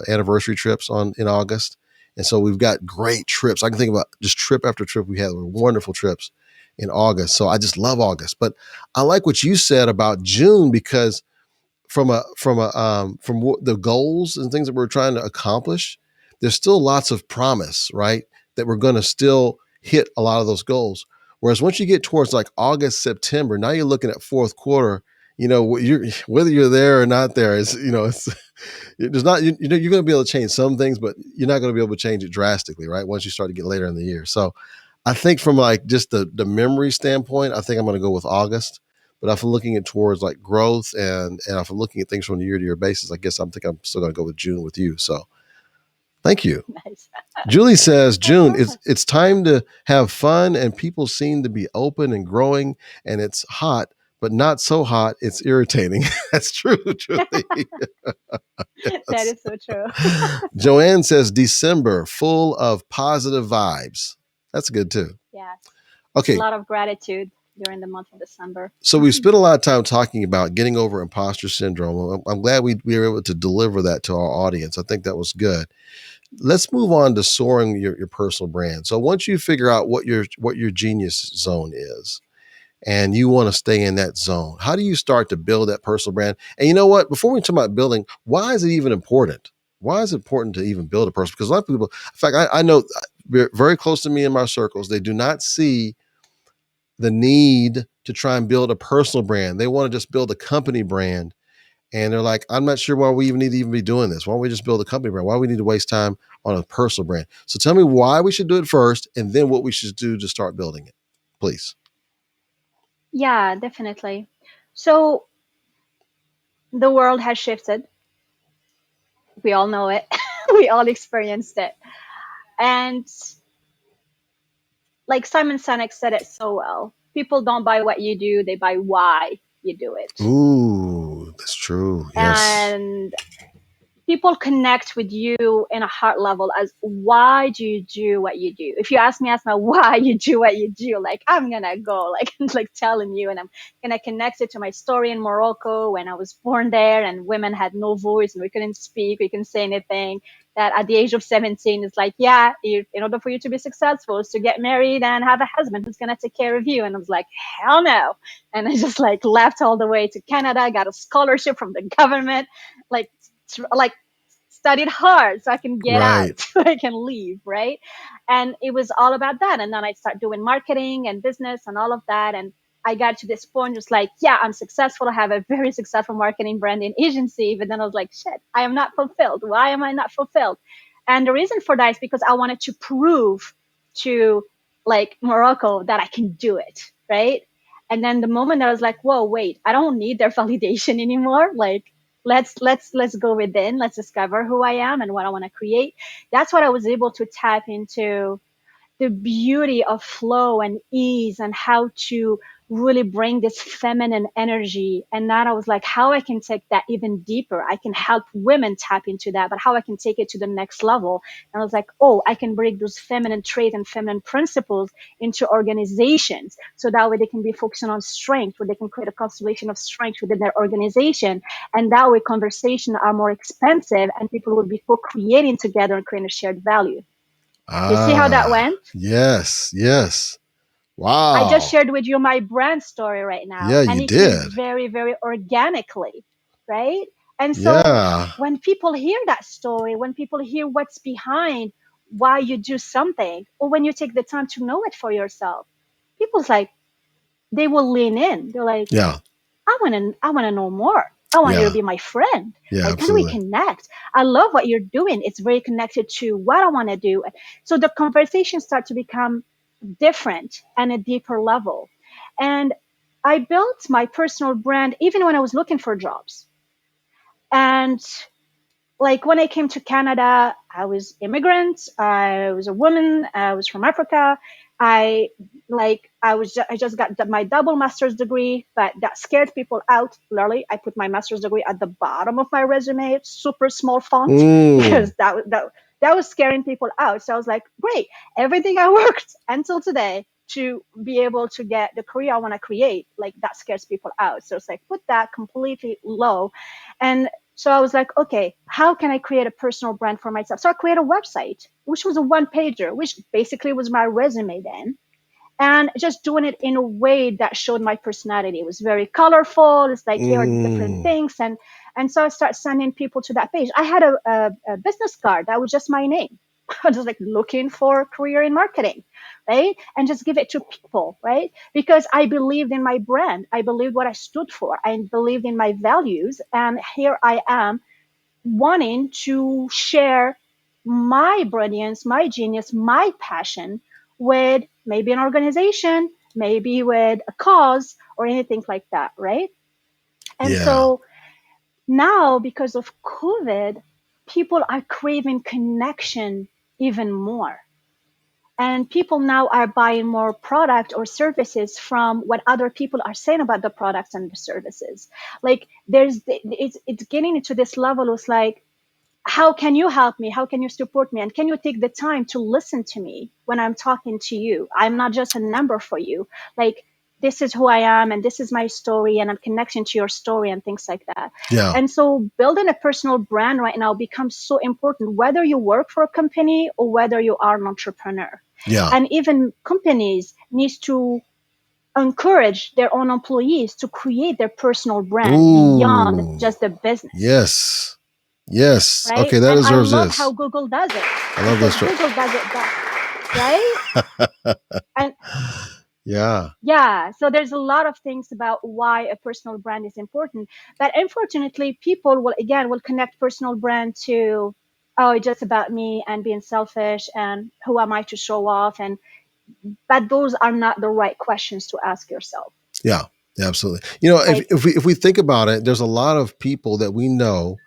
S1: anniversary trips in August, and so we've got great trips. I can think about just trip after trip we had wonderful trips in August. So I just love August, but I like what you said about June because the goals and things that we're trying to accomplish, there's still lots of promise, right? That we're going to still hit a lot of those goals. Whereas once you get towards like August, September, now you're looking at fourth quarter. Whether you're there or not there is there's not you're going to be able to change some things, but you're not going to be able to change it drastically, right? Once you start to get later in the year. So I think from like just the memory standpoint, I think I'm going to go with August. But if I'm looking at towards like growth and if I'm looking at things from a year to year basis, I guess I'm still going to go with June with you. So thank you.
S2: Nice.
S1: Julie says
S2: I
S1: June,
S2: love it.
S1: it's time to have fun and people seem to be open and growing and it's hot, but not so hot it's irritating. That's true, Julie.
S2: That
S1: Yes.
S2: is so true.
S1: Joanne says December, full of positive vibes. That's good too.
S2: Yes. A
S1: Okay,
S2: lot of gratitude during the month of December.
S1: so we've spent a lot of time talking about getting over imposter syndrome. I'm glad we were able to deliver that to our audience. I think that was good. Let's move on to soaring your personal brand. So once you figure out what your genius zone is, and you want to stay in that zone, how do you start to build that personal brand? And you know what? Before we talk about building, why is it even important? Why is it important to even build a person? Because a lot of people, in fact, I know very close to me in my circles, they do not see the need to try and build a personal brand. They want to just build a company brand. And they're like, I'm not sure why we even need to even be doing this. Why don't we just build a company brand? Why do we need to waste time on a personal brand? So tell me why we should do it first and then what we should do to start building it, please.
S2: Yeah, definitely. So the world has shifted. We all know it. We all experienced it. And like Simon Sinek said it so well, people don't buy what you do, they buy why you do it.
S1: Ooh, that's true. Yes.
S2: And people connect with you in a heart level as why do you do what you do. If you ask me why you do what you do, like I'm gonna go like telling you, and I'm gonna connect it to my story in Morocco when I was born there and women had no voice and we couldn't speak, we couldn't say anything. That at the age of 17 is like, yeah, in order for you to be successful is to get married and have a husband who's gonna take care of you. And I was like, hell no. And I just like left all the way to Canada, got a scholarship from the government, like like studied hard so I can get
S1: Right.
S2: out, so I can leave, right? And it was all about that. And then I started doing marketing and business and all of that. And I got to this point, just like, yeah, I'm successful. I have a very successful marketing branding agency. But then I was like, shit, I am not fulfilled. Why am I not fulfilled? And the reason for that is because I wanted to prove to like Morocco that I can do it, right? And then the moment I was like, whoa, wait, I don't need their validation anymore. Like, let's go within, let's discover who I am and what I want to create. That's what I was able to tap into, the beauty of flow and ease and how to really bring this feminine energy. And now I was like, how I can take that even deeper. I can help women tap into that, but how I can take it to the next level. And I was like, oh, I can bring those feminine traits and feminine principles into organizations. So that way they can be focusing on strength, where they can create a constellation of strength within their organization. And that way conversations are more expensive and people will be co-creating together and creating a shared value. You see how that
S1: Ah,
S2: went?
S1: yes, yes.
S2: I just
S1: Wow.
S2: shared with you my brand story right now,
S1: Yeah,
S2: and
S1: you
S2: it came
S1: did.
S2: very, very organically, right? And so
S1: Yeah.
S2: when people hear that story, when people hear what's behind why you do something, or when you take the time to know it for yourself, people's like, they will lean in. They're like,
S1: Yeah.
S2: I want to know more. I want you to
S1: Yeah.
S2: be my friend.
S1: Yeah,
S2: Like, can we
S1: absolutely.
S2: connect? I love what you're doing. It's very connected to what I want to do. So the conversations start to become different and a deeper level. And I built my personal brand even when I was looking for jobs. And like when I came to Canada, I was immigrant. I was a woman. I was from Africa. I I just got my double master's degree, but that scared people out. Literally, I put my master's degree at the bottom of my resume, super small font,
S1: Mm.
S2: because that was scaring people out. So I was like, great, everything I worked until today to be able to get the career I want to create, like that scares people out. So it's like put that completely low, and so I was like, okay, how can I create a personal brand for myself? So I created a website, which was a one pager, which basically was my resume then. And just doing it in a way that showed my personality. It was very colorful. It's like, here are the different
S1: Mm.
S2: things. And so I started sending people to that page. I had a business card that was just my name. I was just like looking for a career in marketing, right? And just give it to people, right? Because I believed in my brand. I believed what I stood for. I believed in my values. And here I am wanting to share my brilliance, my genius, my passion with maybe an organization, maybe with a cause or anything like that, right? And
S1: Yeah.
S2: so now, because of COVID, people are craving connection even more. And people now are buying more product or services from what other people are saying about the products and the services. Like it's getting into this level. It's like, how can you help me? How can you support me? And can you take the time to listen to me when I'm talking to you? I'm not just a number for you. Like, this is who I am and this is my story and I'm connecting to your story and things like that.
S1: Yeah.
S2: And so building a personal brand right now becomes so important, whether you work for a company or whether you are an entrepreneur.
S1: Yeah.
S2: And even companies needs to encourage their own employees to create their personal brand beyond
S1: Ooh.
S2: just the business,
S1: Yes. Yes.
S2: right?
S1: Okay, that
S2: And I
S1: deserves
S2: love how
S1: this.
S2: Google does it
S1: I love
S2: because
S1: this.
S2: Google does it best, right? And
S1: Yeah.
S2: yeah, so there's a lot of things about why a personal brand is important. But unfortunately, people will connect personal brand to, oh, it's just about me and being selfish and who am I to show off, and but those are not the right questions to ask yourself.
S1: Yeah. Absolutely. You know,
S2: Like,
S1: if we think about it, there's a lot of people that we know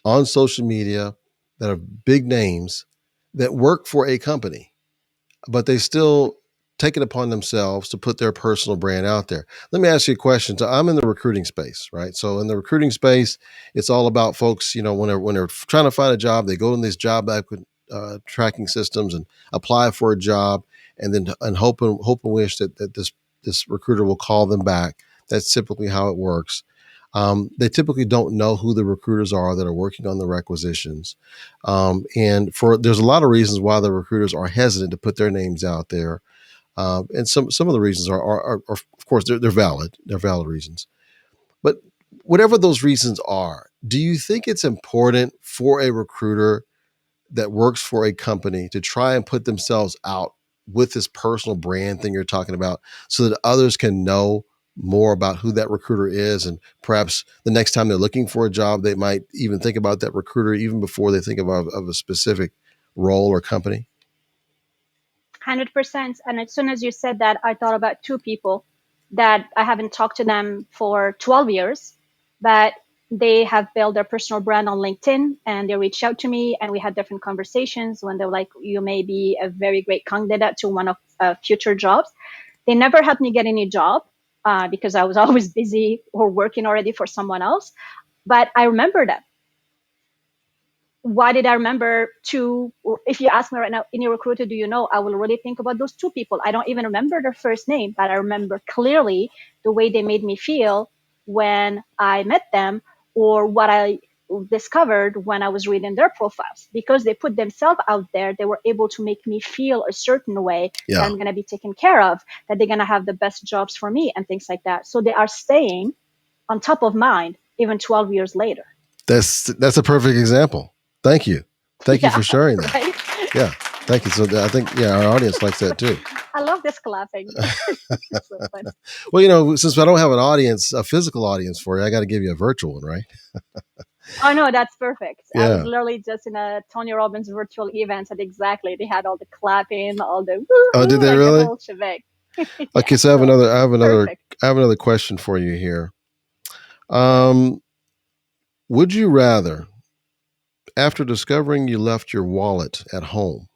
S1: on social media that are big names that work for a company, but they
S2: mhm,
S1: still take it upon themselves to put their personal brand out there. Let me ask you a question. So I'm in the recruiting space, right? So in the recruiting space, it's all about folks, you know, when they're trying to find a job, they go in these tracking systems and apply for a job, and then and hope and wish that this recruiter will call them back. That's typically how it works. They typically don't know who the recruiters are that are working on the requisitions, and for there's a lot of reasons why the recruiters are hesitant to put their names out there, and some of the reasons are of course they're valid reasons. But whatever those reasons are, do you think it's important for a recruiter that works for a company to try and put themselves out with this personal brand thing you're talking about so that others can know more about who that recruiter is, and perhaps the next time they're looking for a job they might even think about that recruiter even before they think of a specific role or company?
S2: 100%. And as soon as you said that, I thought about two people that I haven't talked to them for 12 years, but they have built their personal brand on LinkedIn, and they reached out to me and we had different conversations when they were like, you may be a very great candidate to one of future jobs. They never helped me get any job because I was always busy or working already for someone else. But I remember them. Why did I remember two? If you ask me right now, any recruiter, do you know? I will really think about those two people. I don't even remember their first name, but I remember clearly the way they made me feel when I met them, or what I discovered when I was reading their profiles. Because they put themselves out there, they were able to make me feel a certain way, that
S1: Yeah,
S2: I'm going to be taken care of, that they're going to have the best jobs for me and things like that. So they are staying on top of mind even 12 years later.
S1: that's a perfect example. Thank you. Thank you
S2: Yeah,
S1: for sharing that.
S2: right.
S1: Yeah, thank you. So I think, yeah, our audience likes that too.
S2: I love this clapping. It's so fun.
S1: Well, since I don't have an audience, a physical audience for you, I got to give you a virtual one, right?
S2: Oh no, that's perfect. I was
S1: Yeah.
S2: literally just in a Tony Robbins virtual event, and exactly they had all the clapping, all the
S1: Oh, did
S2: woohoo,
S1: they
S2: like the
S1: really?
S2: whole shebang. Yeah,
S1: Okay, so
S2: so perfect.
S1: I have another question for you here. Um, would you rather, after discovering you left your wallet at home,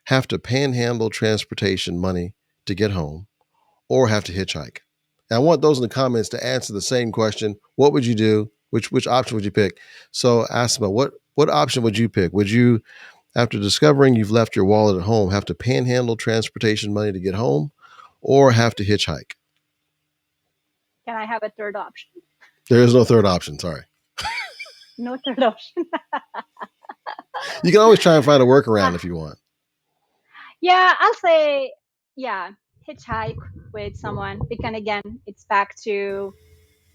S1: have to panhandle transportation money to get home, or have to hitchhike? And I want those in the comments to answer the same question. What would you do? Which option would you pick? So, Asma, what option would you pick? Would you, after discovering you've left your wallet at home, have to panhandle transportation money to get home, or have to hitchhike?
S2: Can I have a third option?
S1: There is no third option. Sorry.
S2: No third option.
S1: You can always try and find a workaround
S2: uh,
S1: if you want.
S2: yeah, I'll say yeah, hitchhike with someone. Because again, it's back to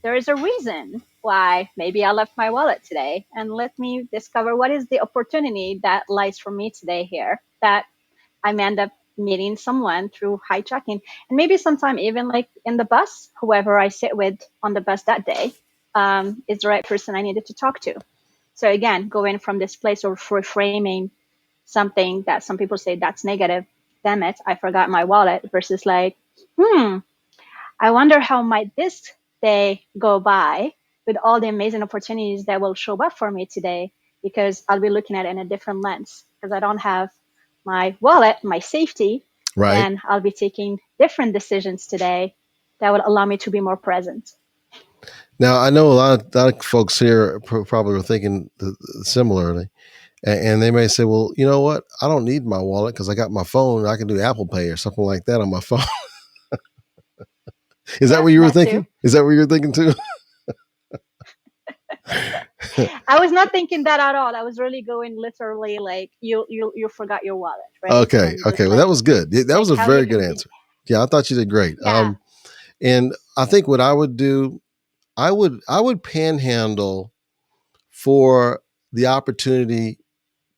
S2: there is a reason why maybe I left my wallet today, and let me discover what is the opportunity that lies for me today here, that I may end up meeting someone through hijacking. And maybe sometime even like in the bus, whoever I sit with on the bus that day is the right person I needed to talk to. So again, going from this place of reframing something that some people say that's negative, damn it, I forgot my wallet, versus like, I wonder how might this day go by with all the amazing opportunities that will show up for me today, because I'll be looking at it in a different lens because I don't have my wallet, my safety,
S1: Right.
S2: and I'll be taking different decisions today that will allow me to be more present.
S1: Now, I know lot of folks here probably were thinking similarly, and they may say, well, you know what? I don't need my wallet because I got my phone. I can do Apple Pay or something like that on my phone. Is that
S2: Yeah,
S1: what you were
S2: that too.
S1: thinking? Is that what you're thinking too?
S2: I was not thinking that at all. I was really going literally like you forgot your wallet, right?
S1: Okay.
S2: And
S1: Okay.
S2: just
S1: Well, that
S2: like
S1: was good. That
S2: think
S1: was a
S2: how you
S1: very good
S2: can be.
S1: answer. Yeah, I thought you did great.
S2: Yeah.
S1: And I think what I would do, I would panhandle for the opportunity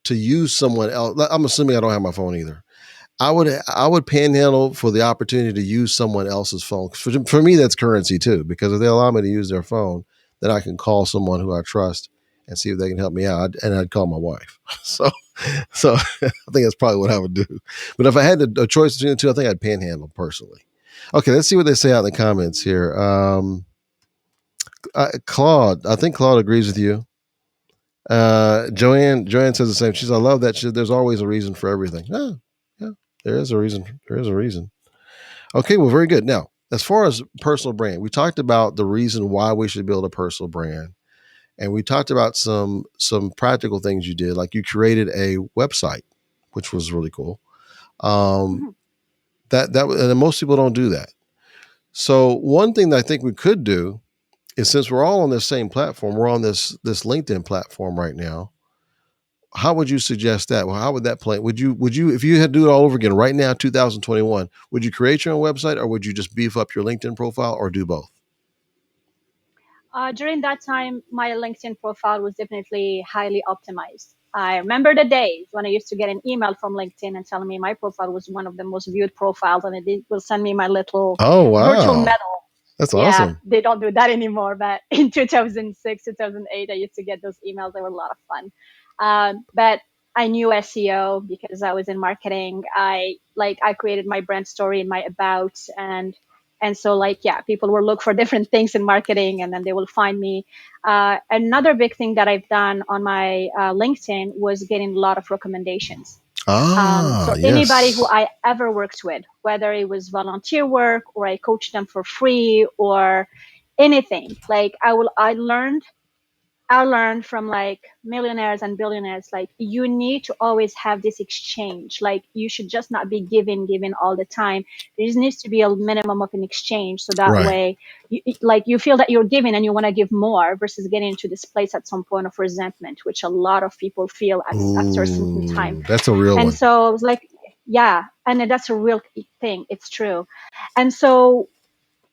S1: to use someone else. I'm assuming I don't have my phone either. I would panhandle for the opportunity to use someone else's phone. For me, that's currency too, because if they allow me to use their phone, then I can call someone who I trust and see if they can help me out. And I'd call my wife. So I think that's probably what I would do. But if I had a choice between the two, I think I'd panhandle personally. Okay, let's see what they say out in the comments here. Claude, I think Claude agrees with you. Joanne says the same. She's, I love that. There's always a reason for everything. Yeah, there is a reason. There is a reason. Okay, well, very good. Now, as far as personal brand, we talked about the reason why we should build a personal brand, and we talked about some practical things you did, like you created a website, which was really cool. Um,
S2: Mhm.
S1: and most people don't do that. So one thing that I think we could do is, since we're all on this same platform, we're on this LinkedIn platform right now. How would you suggest that? Well, how would that play? Would you if you had to do it all over again right now, 2021, would you create your own website, or would you just beef up your LinkedIn profile, or do both?
S2: During that time, my LinkedIn profile was definitely highly optimized. I remember the days when I used to get an email from LinkedIn and telling me my profile was one of the most viewed profiles, and it will send me my little
S1: Oh,
S2: virtual
S1: wow.
S2: medal.
S1: That's
S2: Yeah,
S1: awesome.
S2: they don't do that anymore. But in 2006, 2008, I used to get those emails. They were a lot of fun. But I knew SEO because I was in marketing. I created my brand story and my about, and so yeah, people will look for different things in marketing, and then they will find me. Another big thing that I've done on my LinkedIn was getting a lot of recommendations.
S1: Ah,
S2: So anybody who
S1: yes.
S2: I ever worked with, whether it was volunteer work or I coached them for free or anything, like I learned from like millionaires and billionaires, like you need to always have this exchange. Like you should just not be giving all the time. There just needs to be a minimum of an exchange. So that
S1: Right.
S2: way you feel that you're giving and you want to give more versus getting into this place at some point of resentment, which a lot of people feel after a certain time.
S1: Ooh, that's a real
S2: And
S1: one.
S2: so I was like, yeah, and that's a real thing. It's true. And so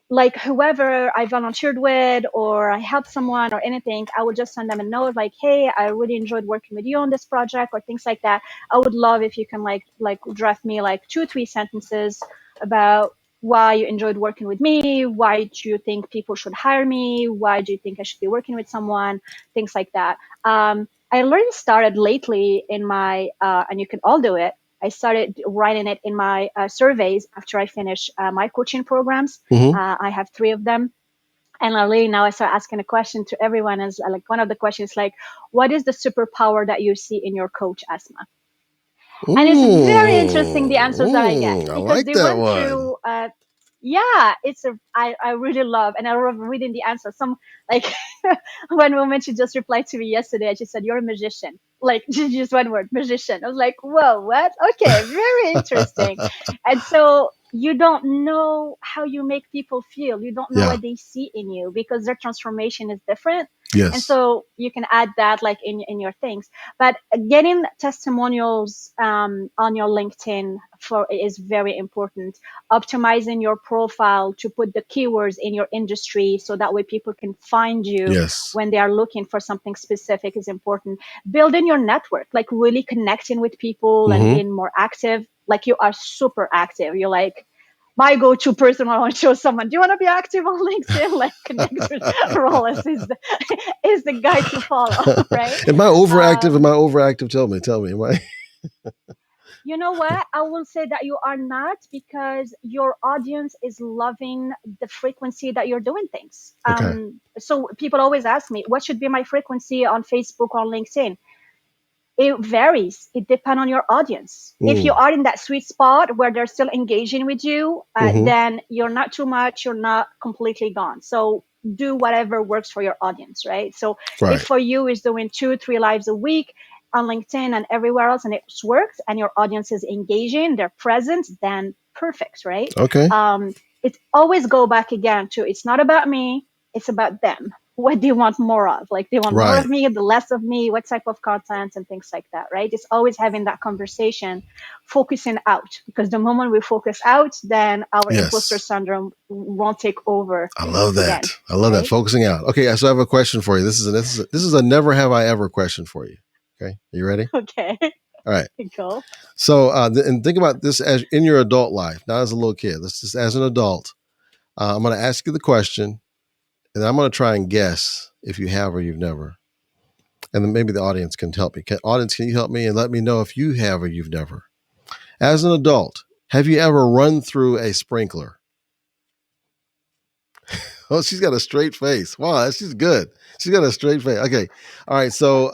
S2: like whoever I volunteered with or I helped someone or anything, I would just send them a note like, hey, I really enjoyed working with you on this project or things like that. I would love if you can like draft me like 2 or 3 sentences about why you enjoyed working with me, why do you think people should hire me, why do you think I should be working with someone, things like that. I already started lately in my and you can all do it. I started writing it in my surveys after I finish my coaching programs.
S1: Hmm.
S2: I have 3 of them. And I really now I start asking a question to everyone is like one of the questions like, what is the superpower that you see in your coach, Asma? And it's very interesting the answers that I get
S1: I
S2: because
S1: like
S2: they
S1: that
S2: went
S1: one.
S2: through yeah, I really love and I love reading the answers. Some like one woman she just replied to me yesterday and she said, you're a magician. Like just one word, magician. I was like, whoa, what? Okay, very interesting. And so you don't know how you make people feel. You don't know
S1: Yeah.
S2: what they see in you because their transformation is different. And
S1: Yes.
S2: so you can add that like in your things. But getting testimonials on your LinkedIn for is very important. Optimizing your profile to put the keywords in your industry so that way people can find you
S1: Yes.
S2: when they are looking for something specific is important. Building your network, like really connecting with people and
S1: Hmm.
S2: being more active. Like you are super active. You're like my go-to person when I want to show someone, do you want to be active on LinkedIn? Like connect with Rollis is the guy to follow, right?
S1: Am I overactive? Am
S2: Um,
S1: I overactive? Tell me. Tell me. Am I?
S2: you know what? I will say that you are not because your audience is loving the frequency that you're doing things.
S1: Okay.
S2: So people always ask me, what should be my frequency on Facebook or LinkedIn? It varies. It depends on your audience. If you
S1: Mm.
S2: are in that sweet spot where they're still engaging with you,
S1: Hmm.
S2: then you're not too much, you're not completely gone. So do whatever works for your audience, right? So if
S1: Right.
S2: for you is doing 2, 3 lives a week on LinkedIn and everywhere else and it's worked and your audience is engaging, they're present, then perfect, right?
S1: Okay.
S2: It always go back again to it's not about me, it's about them. What do you want more of? Like, do you want more of
S1: Right.
S2: me, the less of me, what type of content and things like that, right? It's always having that conversation, focusing out, because the moment we focus out, then our imposter
S1: Yes.
S2: syndrome won't take over
S1: I love
S2: again,
S1: that. I love that.
S2: right?
S1: Focusing out. Okay. So I have a question for you. This is a never have I ever question for you. Okay. Are you ready?
S2: Okay,
S1: All right.
S2: cool.
S1: So, and think about this as in your adult life, not as a little kid. This is as an adult. I'm going to ask you the question, and I'm going to try and guess if you have or you've never. And then maybe the audience can help me. Audience, can you help me and let me know if you have or you've never? As an adult, have you ever run through a sprinkler? Oh, she's got a straight face. Wow, she's good. She's got a straight face. Okay. All right. So,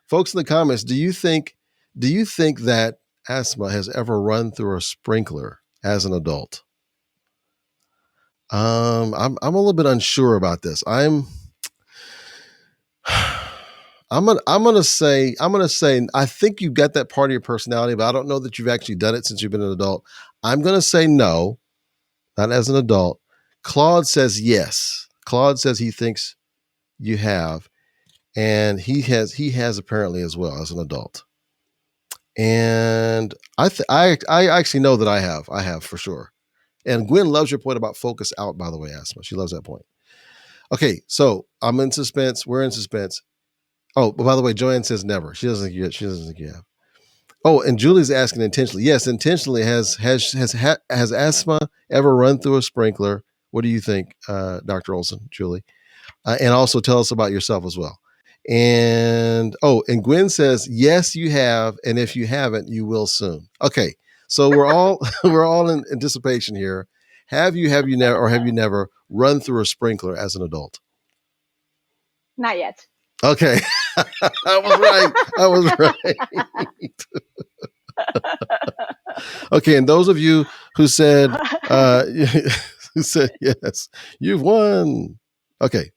S1: folks in the comments, do you think that Asma has ever run through a sprinkler as an adult? I'm a little bit unsure about this. I'm gonna say I think you've got that part of your personality, but I don't know that you've actually done it since you've been an adult. I'm gonna say no, not as an adult. Claude says yes. Claude says he thinks you have, and he has apparently as well as an adult. And I actually know that I have for sure. And Gwen loves your point about focus out. By the way, Asma, she loves that point. Okay, so I'm in suspense. We're in suspense. Oh, but by the way, Joanne says never. She doesn't think you. She doesn't think you have. Oh, and Julie's asking intentionally. Yes, intentionally. Has asthma ever run through a sprinkler? What do you think, Dr. Olson, Julie? And also tell us about yourself as well. And oh, and Gwen says yes, you have, and if you haven't, you will soon. Okay, so we're all we're all in anticipation here. Have you never, or have you never run through a sprinkler as an adult?
S2: Not yet.
S1: Okay, I was right. I was right. Okay, and those of you who said who said yes, you've won. Okay,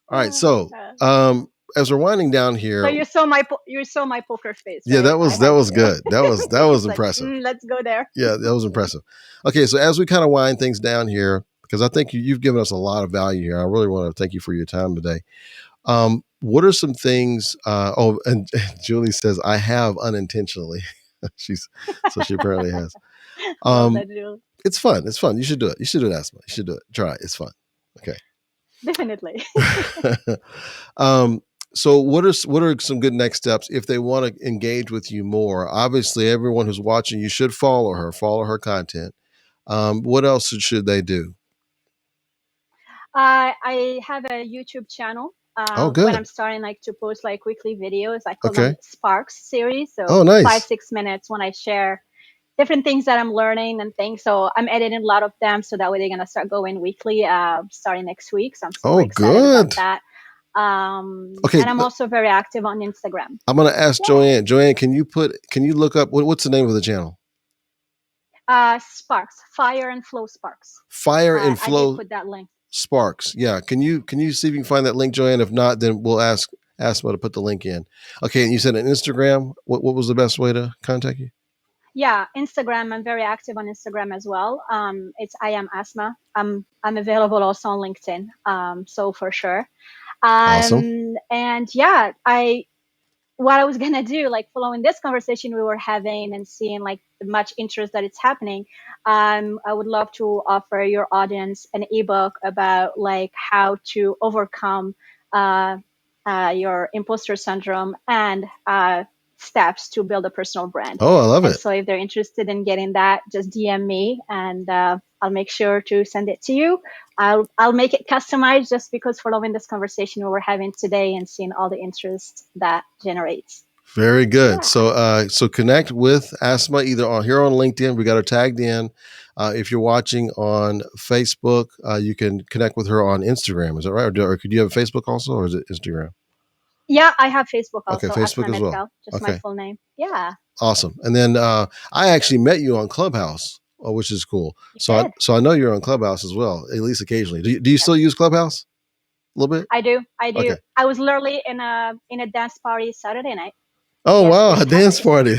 S1: all right. So as we're winding down
S2: So
S1: here,
S2: you saw my poker face,
S1: yeah,
S2: right?
S1: that
S2: I
S1: was
S2: had to.
S1: good. That was
S2: It's like,
S1: impressive.
S2: let's go there.
S1: Yeah, that was impressive. Okay, so as we kind of wind things down here, because I think you've given us a lot of value here, I really want to thank you for your time today. What are some things? Oh, and Julie says I have unintentionally. She's so she apparently has.
S2: Love
S1: Um,
S2: that, Jill.
S1: it's fun. It's fun. You should do it. You should do it, Asma. You should do it. Try it. It's fun. Okay.
S2: Definitely.
S1: um, so what are some good next steps if they want to engage with you more? Obviously, everyone who's watching, you should follow her content. What else should they do?
S2: I have a YouTube channel.
S1: Oh,
S2: When I'm
S1: good.
S2: starting like to post like weekly videos, I call them
S1: Okay.
S2: Sparks series.
S1: Oh,
S2: So five,
S1: nice.
S2: 6 minutes when I share different things that I'm learning and things. So I'm editing a lot of them so that way they're gonna start going weekly, starting next week. So I'm super
S1: Oh,
S2: excited
S1: good.
S2: about that.
S1: Okay,
S2: And I'm also very active on Instagram.
S1: I'm gonna ask
S2: Yeah.
S1: Joanne. Joanne, can you look up what's the name of the channel?
S2: Sparks, Fire and Flow Sparks.
S1: Fire and
S2: I did
S1: Flow
S2: put that link.
S1: Sparks. Yeah. Can you see if you can find that link, Joanne? If not, then we'll ask Mo to put the link in. Okay. And you said an Instagram. What was the best way to contact you?
S2: Yeah, Instagram. I'm very active on Instagram as well. It's I am Asma. I'm available also on LinkedIn. So for sure.
S1: Awesome.
S2: And yeah, I what I was gonna do, like following this conversation we were having and seeing like the much interest that it's happening, I would love to offer your audience an ebook about like how to overcome uh, your imposter syndrome and steps to build a personal brand.
S1: Oh, I love
S2: And
S1: it.
S2: so if they're interested in getting that, just DM me and I'll make sure to send it to you. I'll make it customized just because following this conversation we were having today and seeing all the interest that generates.
S1: Very good.
S2: Yeah.
S1: So connect with Asma either on here on LinkedIn. We got her tagged in. If you're watching on Facebook, you can connect with her on Instagram. Is that right? Or could you have Facebook also, or is it Instagram?
S2: Yeah, I have Facebook
S1: Okay,
S2: also,
S1: Facebook
S2: Asma
S1: as well.
S2: Medcal, just my
S1: Okay,
S2: full name. Yeah,
S1: awesome. And then I actually met you on Clubhouse, which is cool.
S2: you did.
S1: So I know you're on Clubhouse as well, at least occasionally. Do you still use Clubhouse a little bit?
S2: I do. I do.
S1: Okay.
S2: I was literally in a dance party Saturday night.
S1: Oh
S2: Yes,
S1: wow,
S2: this
S1: a dance
S2: happened.
S1: party.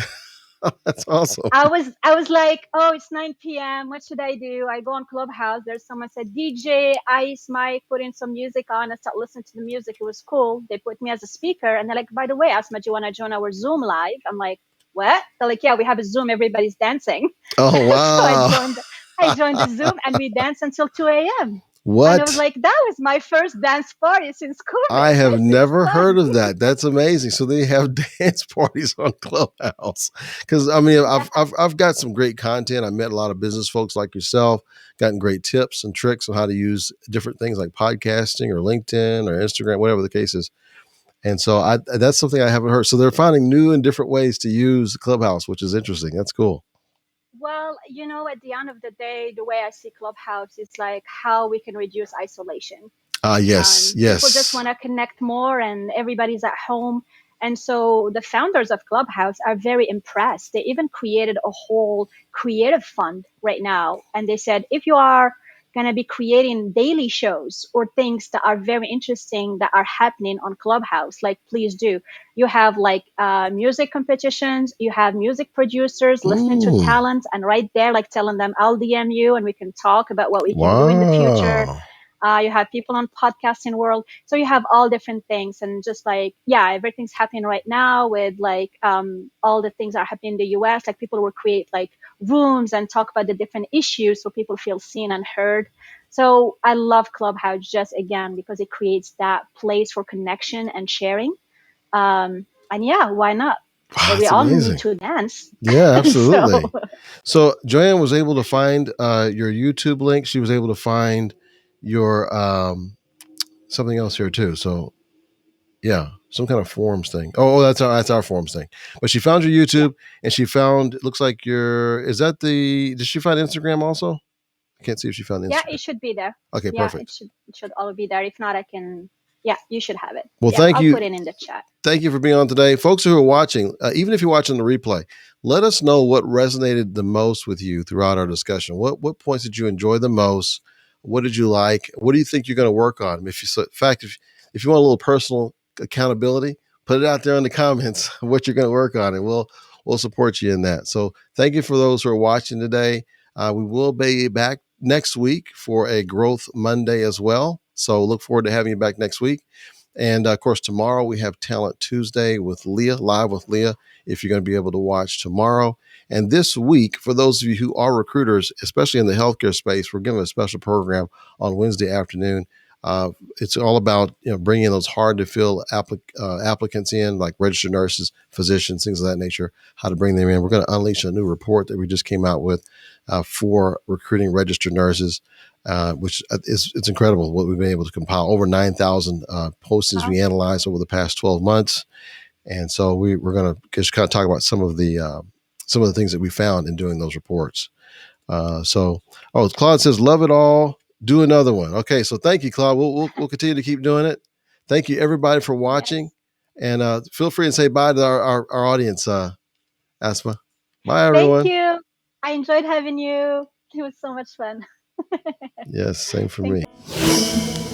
S1: That's awesome.
S2: I was like, oh, it's 9 p.m. What should I do? I go on Clubhouse. There's someone said DJ, Ice, Mike, put in some music on. I start listening to the music. It was cool. They put me as a speaker, and they're like, by the way, Asma, do you want to join our Zoom live? I'm like, what? They're like, yeah, we have a Zoom. Everybody's dancing.
S1: Oh
S2: So I
S1: wow.
S2: joined. I joined the Zoom, and we danced until 2 a.m. And I was
S1: What?
S2: like, that was my first dance party since
S1: I
S2: COVID.
S1: have
S2: This is
S1: never heard
S2: fun.
S1: of that. That's amazing. So they have dance parties on Clubhouse. Because I mean,
S2: Yeah.
S1: I've got some great content. I met a lot of business folks like yourself, gotten great tips and tricks on how to use different things like podcasting or LinkedIn or Instagram, whatever the case is. And so that's something I haven't heard. So they're finding new and different ways to use Clubhouse, which is interesting. That's cool.
S2: Well, at the end of the day, the way I see Clubhouse is like how we can reduce isolation.
S1: Yes,
S2: People just
S1: yes.
S2: want to connect more, and everybody's at home. And so the founders of Clubhouse are very impressed. They even created a whole creative fund right now. And they said, if you are going to be creating daily shows or things that are very interesting that are happening on Clubhouse, like please do. You have like music competitions, you have music producers listening to
S1: Mm,
S2: talent, and right there, like telling them, I'll DM you and we can talk about what we can do in the future.
S1: wow.
S2: You have people on podcasting world. So you have all different things, and just like, yeah, everything's happening right now with like all the things that are happening in the US. Like people will create like rooms and talk about the different issues so people feel seen and heard. So I love Clubhouse just again because it creates that place for connection and sharing. And yeah, why not?
S1: Wow,
S2: We
S1: that's
S2: all need
S1: amazing.
S2: to dance.
S1: Yeah,
S2: So
S1: absolutely. So Joanne was able to find your YouTube link. She was able to find your something else here too. So yeah, some kind of forms thing. Oh, that's our forms thing. But she found your
S2: yeah,
S1: YouTube, and she found, it looks like your, is that the, did she find Instagram also? I can't see if she found
S2: yeah,
S1: Instagram.
S2: it should be there.
S1: Okay,
S2: Yeah,
S1: perfect.
S2: it should all be there. If not, I can. Yeah, you should have it.
S1: Well,
S2: Yeah,
S1: thank
S2: I'll
S1: you.
S2: put it in the chat.
S1: Thank you for being on today. Folks who are watching, even if you're watching the replay, let us know what resonated the most with you throughout our discussion. What points did you enjoy the most? What did you like? What do you think you're going to work on? If you, so, in fact, if you want a little personal accountability, put it out there in the comments what you're going to work on, and we'll support you in that. So thank you for those who are watching today. We will be back next week for a Growth Monday as well. So look forward to having you back next week. And of course, tomorrow we have Talent Tuesday with Leah, live with Leah, if you're going to be able to watch tomorrow. And this week, for those of you who are recruiters, especially in the healthcare space, we're giving a special program on Wednesday afternoon. It's all about bringing those hard to fill applicants in, like registered nurses, physicians, things of that nature. How to bring them in. We're going to unleash a new report that we just came out with for recruiting registered nurses, which is it's incredible what we've been able to compile. Over 9,000 postings
S2: Wow.
S1: we analyzed over the past 12 months, and so we're going to just kind of talk about some of the things that we found in doing those reports. Claude says, "Love it all. Do another one." Okay, so thank you, Claude. We'll continue to keep doing it. Thank you, everybody, for watching,
S2: Yes.
S1: and feel free to say bye to our audience, Asma. Bye,
S2: Thank
S1: everyone.
S2: you. I enjoyed having you. It was so much fun.
S1: Yes, same for
S2: Thank
S1: me.
S2: you.